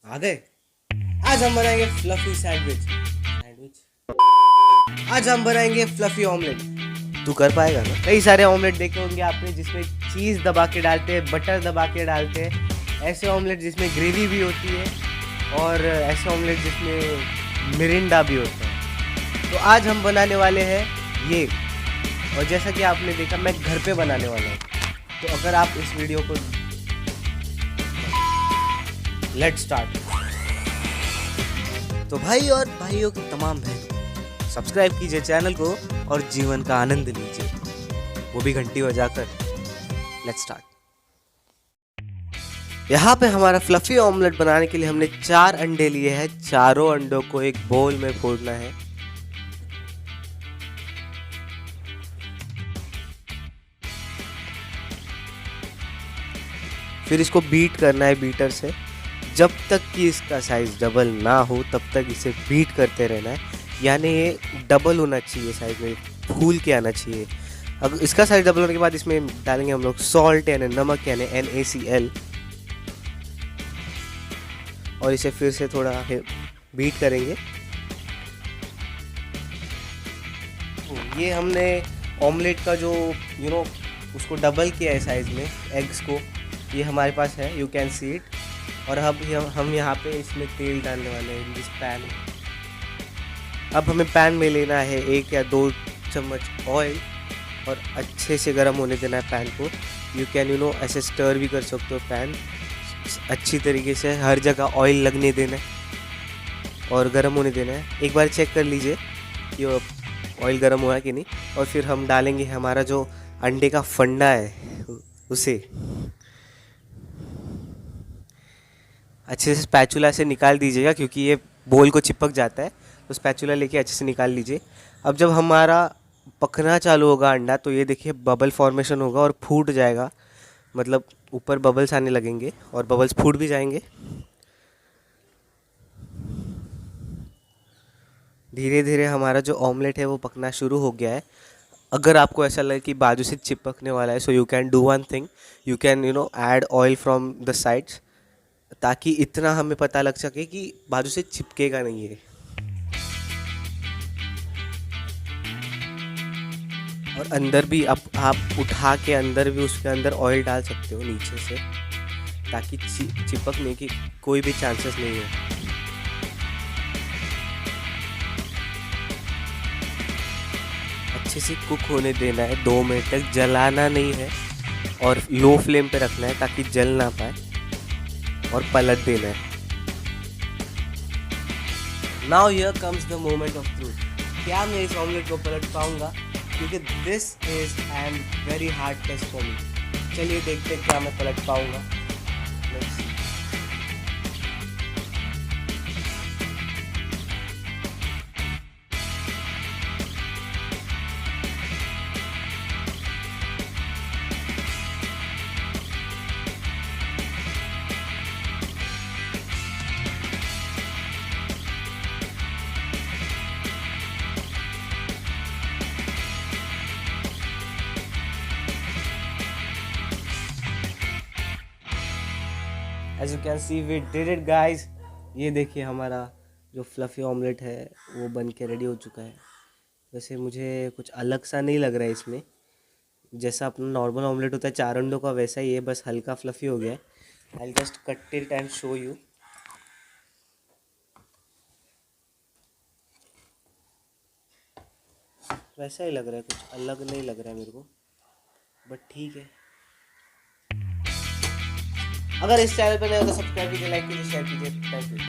आ गए। आज हम बनाएंगे फ्लफी सैंडविच। आज हम बनाएंगे फ्लफी ऑमलेट। तू कर पाएगा ना? कई सारे ऑमलेट देखे होंगे आपने जिसमें चीज़ दबा के डालते हैं, बटर दबा के डालते हैं। ऐसे ऑमलेट जिसमें ग्रेवी भी होती है और ऐसे ऑमलेट जिसमें मिरिंडा भी होता है। तो आज हम बनाने वाले हैं ये। और जैसा कि आपने देखा मैं घर पे बनाने वाला हूँ। तो अगर आप इस वीडियो को लेट्स स्टार्ट। तो भाई और भाइयों की तमाम बहनों, सब्सक्राइब कीजिए चैनल को और जीवन का आनंद लीजिए, वो भी घंटी बजाकर। Let's start. यहाँ पे हमारा फ्लफी ऑमलेट बनाने के लिए हमने 4 अंडे लिए हैं। चारों अंडों को एक बोल में फोड़ना है। फिर इसको बीट करना है बीटर से। जब तक कि इसका साइज़ डबल ना हो तब तक इसे बीट करते रहना है। यानी ये डबल होना चाहिए साइज़ में, फूल के आना चाहिए। अगर इसका साइज़ डबल होने के बाद इसमें डालेंगे हम लोग सॉल्ट यानी नमक यानी NaCl। और इसे फिर से थोड़ा बीट करेंगे। ये हमने ऑमलेट का जो उसको डबल किया है साइज़ में, एग्स को। ये हमारे पास है, यू कैन सी इट। और अब हम यहाँ पे इसमें तेल डालने वाले हैं, इस पैन। अब हमें पैन में लेना है 1 या 2 चम्मच ऑयल और अच्छे से गर्म होने देना है पैन को। यू कैन ऐसे स्टर भी कर सकते हो पैन अच्छी तरीके से। हर जगह ऑयल लगने देना है और गर्म होने देना है। एक बार चेक कर लीजिए कि ऑयल गर्म हुआ है कि नहीं। और फिर हम डालेंगे हमारा जो अंडे का फंडा है उसे अच्छे से स्पैचुला से निकाल दीजिएगा, क्योंकि ये बोल को चिपक जाता है। तो स्पैचुला लेके अच्छे से निकाल लीजिए। अब जब हमारा पकना चालू होगा अंडा, तो ये देखिए बबल फॉर्मेशन होगा और फूट जाएगा। मतलब ऊपर बबल्स आने लगेंगे और बबल्स फूट भी जाएंगे। धीरे धीरे हमारा जो ऑमलेट है वो पकना शुरू हो गया है। अगर आपको ऐसा लगे कि बाजू से चिपकने वाला है, so you can do one thing, you can add oil from the sides, ताकि इतना हमें पता लग सके कि बाजू से चिपकेगा नहीं है। और अंदर भी आप उठा के अंदर भी उसके अंदर ऑयल डाल सकते हो नीचे से, ताकि चिपकने की कोई भी चांसेस नहीं है। अच्छे से कुक होने देना है 2 मिनट तक, जलाना नहीं है और लो फ्लेम पे रखना है ताकि जल ना पाए। और पलट देना है। Now here comes the moment of truth. क्या मैं इस ऑमलेट को पलट पाऊंगा? क्योंकि this is an very hard test for me. चलिए देखते हैं क्या मैं पलट पाऊंगा। As you can see we did it guys। ये देखिए हमारा जो फ्लफ़ी ऑमलेट है वो बन के रेडी हो चुका है। वैसे मुझे कुछ अलग सा नहीं लग रहा है इसमें, जैसा अपना नॉर्मल ऑमलेट होता है 4 अंडों का, वैसा ही है, बस हल्का फ्लफ़ी हो गया है। I just cut it and show you. वैसा ही लग रहा है, कुछ अलग नहीं लग रहा है मेरे को, बट ठीक है। अगर इस चैनल पर नए हो तो सब्सक्राइब कीजिए, लाइक कीजिए, शेयर कीजिए। Thank you.